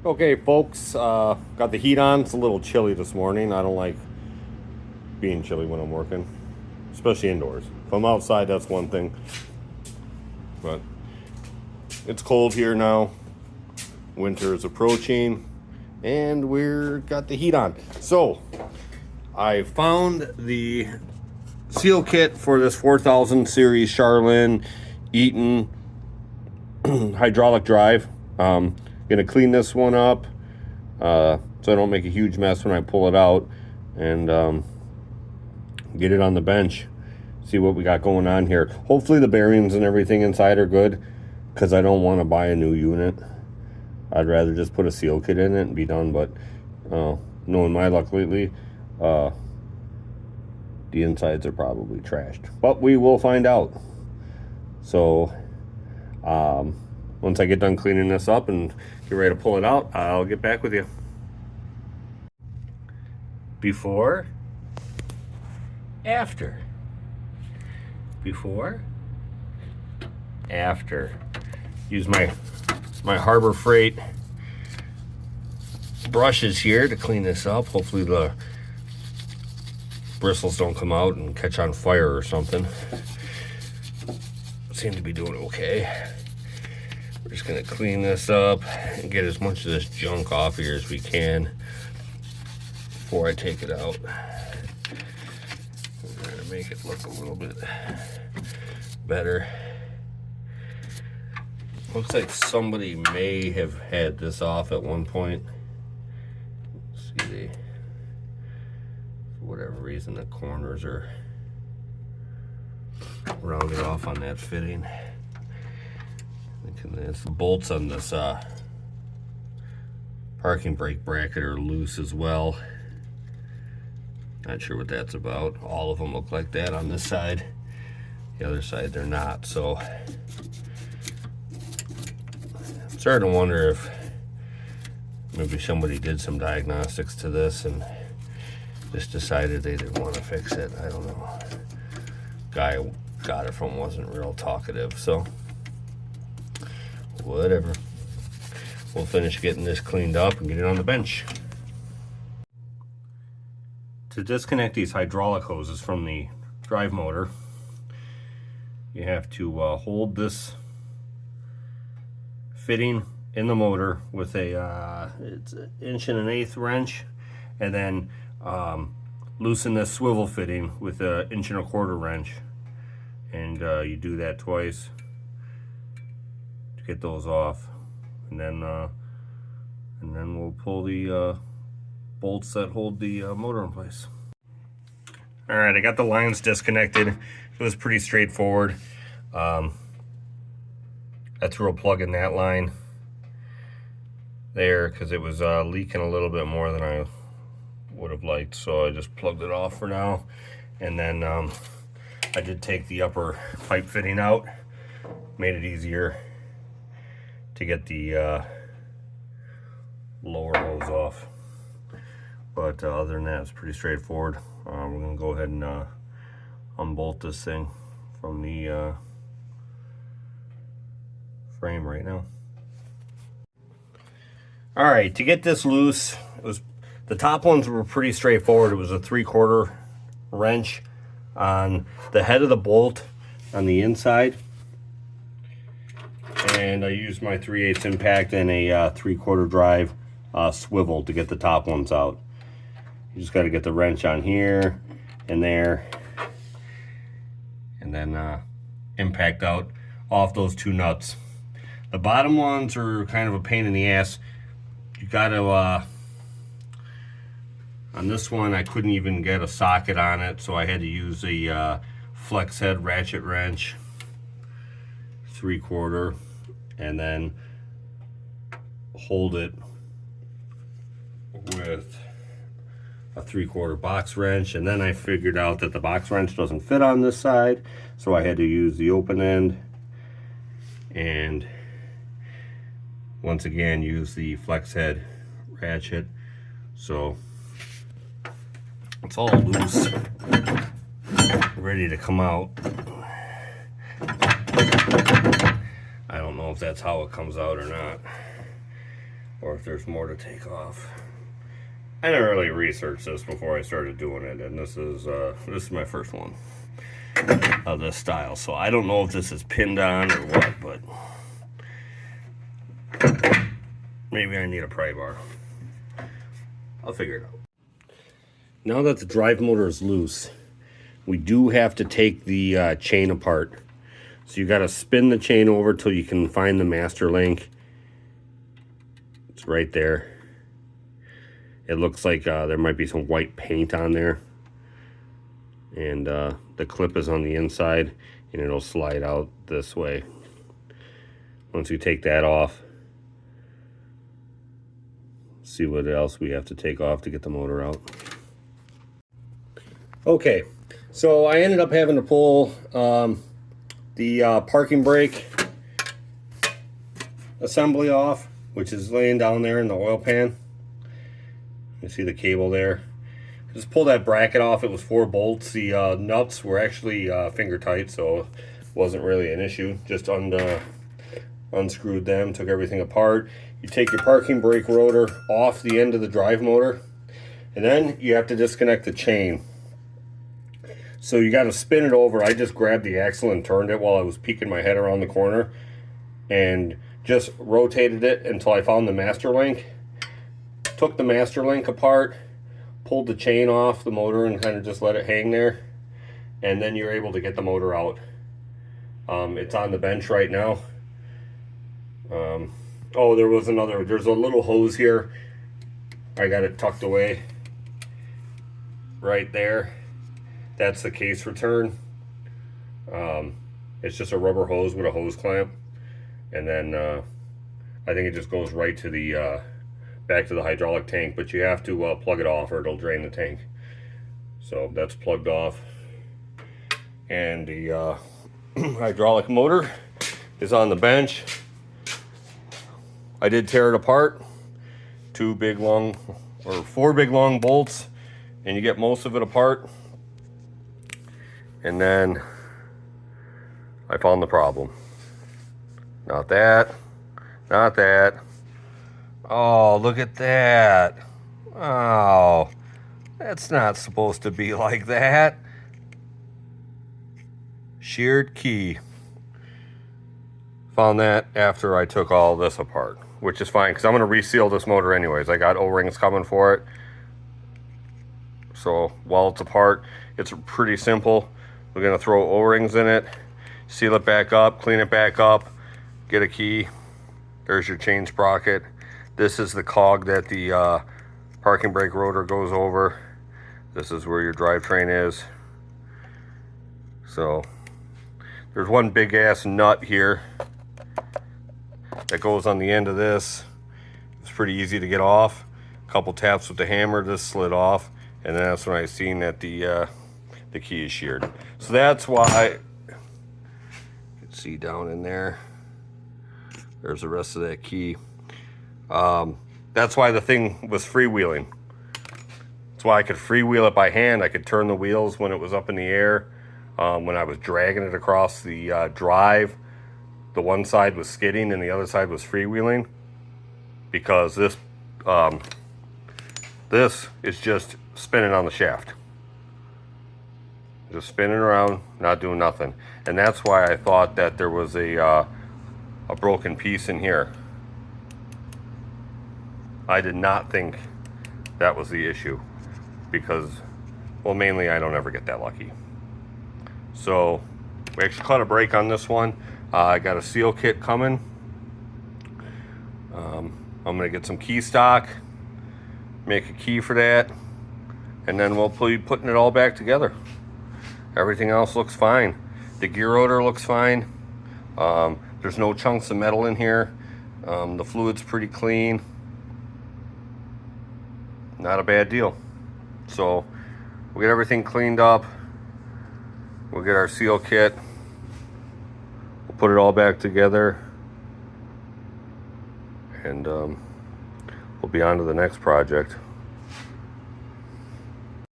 Okay, folks, got the heat on. It's a little chilly this morning. I don't like being chilly when I'm working, especially indoors. If I'm outside, that's one thing. But it's cold here now. Winter is approaching, and we're got the heat on. So I found the seal kit for this 4000 series Charlin Eaton hydraulic drive. Gonna clean this one up so I don't make a huge mess when I pull it out, and get it on the bench, see what we got going on here. Hopefully the bearings and everything inside are good, because I don't want to buy a new unit. I'd rather just put a seal kit in it and be done. But knowing my luck lately, the insides are probably trashed, but we will find out. So once I get done cleaning this up and get ready to pull it out, I'll get back with you. Before, after. Before, after. Use my Harbor Freight brushes here to clean this up. Hopefully the bristles don't come out and catch on fire or something. Seem to be doing okay. We're just gonna clean this up and get as much of this junk off here as we can before I take it out. I'm trying to make it look a little bit better. Looks like somebody may have had this off at one point. Let's see, they, for whatever reason, the corners are rounded off on that fitting. The bolts on this parking brake bracket are loose as well. Not sure what that's about. All of them look like that on this side. The other side they're not. So I'm starting to wonder if maybe somebody did some diagnostics to this and just decided they didn't want to fix it. I don't know. Guy I got it from wasn't real talkative, so whatever. We'll finish getting this cleaned up and get it on the bench. To disconnect these hydraulic hoses from the drive motor, you have to hold this fitting in the motor with a it's an 1.1/8 wrench, and then loosen this swivel fitting with a 1.25 wrench, and you do that twice to get those off, and then we'll pull the bolts that hold the motor in place. All right, I got the lines disconnected. It was pretty straightforward. I threw a plug in that line there because it was leaking a little bit more than I would have liked, so I just plugged it off for now. And then I did take the upper pipe fitting out, made it easier to get the lower hose off. But other than that, it's pretty straightforward. We're gonna go ahead and unbolt this thing from the frame right now. All right, to get this loose, the top ones were pretty straightforward. It was a 3/4 wrench on the head of the bolt on the inside, and I used my 3/8 impact and a 3/4 drive swivel to get the top ones out. You just got to get the wrench on here and there, and then impact out off those two nuts. The bottom ones are kind of a pain in the ass. You got to on this one I couldn't even get a socket on it, so I had to use a flex head ratchet wrench, 3/4, and then hold it with a 3/4 box wrench. And then I figured out that the box wrench doesn't fit on this side, so I had to use the open end, and once again use the flex head ratchet. So it's all loose, ready to come out. I don't know if that's how it comes out or not. or if there's more to take off. I didn't really research this before I started doing it, and this is my first one of this style, so I don't know if this is pinned on or what, but maybe I need a pry bar. I'll figure it out. Now that the drive motor is loose, we do have to take the chain apart. So you got to spin the chain over till you can find the master link. It's right there. It looks like there might be some white paint on there. And the clip is on the inside, and it'll slide out this way. Once we take that off, see what else we have to take off to get the motor out. Okay, so I ended up having to pull the parking brake assembly off, which is laying down there in the oil pan. You see the cable there. Just pull that bracket off. It was 4 bolts. The nuts were actually finger tight, so it wasn't really an issue. Just unscrewed them, took everything apart. You take your parking brake rotor off the end of the drive motor, and then you have to disconnect the chain. So you got to spin it over. I just grabbed the axle and turned it while I was peeking my head around the corner, and just rotated it until I found the master link. Took the master link apart, pulled the chain off the motor, and kind of just let it hang there, and then you're able to get the motor out. It's on the bench right now. Oh, there's a little hose here. I got it tucked away right there. That's the case return. It's just a rubber hose with a hose clamp, and then I think it just goes right to the back to the hydraulic tank, but you have to plug it off or it'll drain the tank. So that's plugged off, and the hydraulic motor is on the bench. I did tear it apart. 4 big long bolts, and you get most of it apart. And then I found the problem. Not that. Not that. Oh, look at that. Oh, that's not supposed to be like that. Sheared key. Found that after I took all this apart, which is fine because I'm going to reseal this motor anyways. I got O-rings coming for it. So while it's apart, it's pretty simple. We're going to throw O-rings in it, seal it back up, clean it back up, get a key. There's your chain sprocket. This is the cog that the parking brake rotor goes over. This is where your drivetrain is. So there's one big ass nut here that goes on the end of this. It's pretty easy to get off. A couple taps with the hammer, this slid off, and then that's when I seen that the key is sheared. So that's why you can see down in there. There's the rest of that key. That's why the thing was freewheeling. That's why I could freewheel it by hand. I could turn the wheels when it was up in the air. When I was dragging it across the drive, the one side was skidding and the other side was freewheeling, because this is just spinning on the shaft. Just spinning around, not doing nothing. And that's why I thought that there was a broken piece in here. I did not think that was the issue, because, well, mainly I don't ever get that lucky. So we actually caught a break on this one. I got a seal kit coming. I'm gonna get some key stock, make a key for that, and then we'll be putting it all back together. Everything else looks fine. The gear rotor looks fine. There's no chunks of metal in here. The fluid's pretty clean. Not a bad deal. So we'll get everything cleaned up. We'll get our seal kit. We'll put it all back together. And we'll be on to the next project.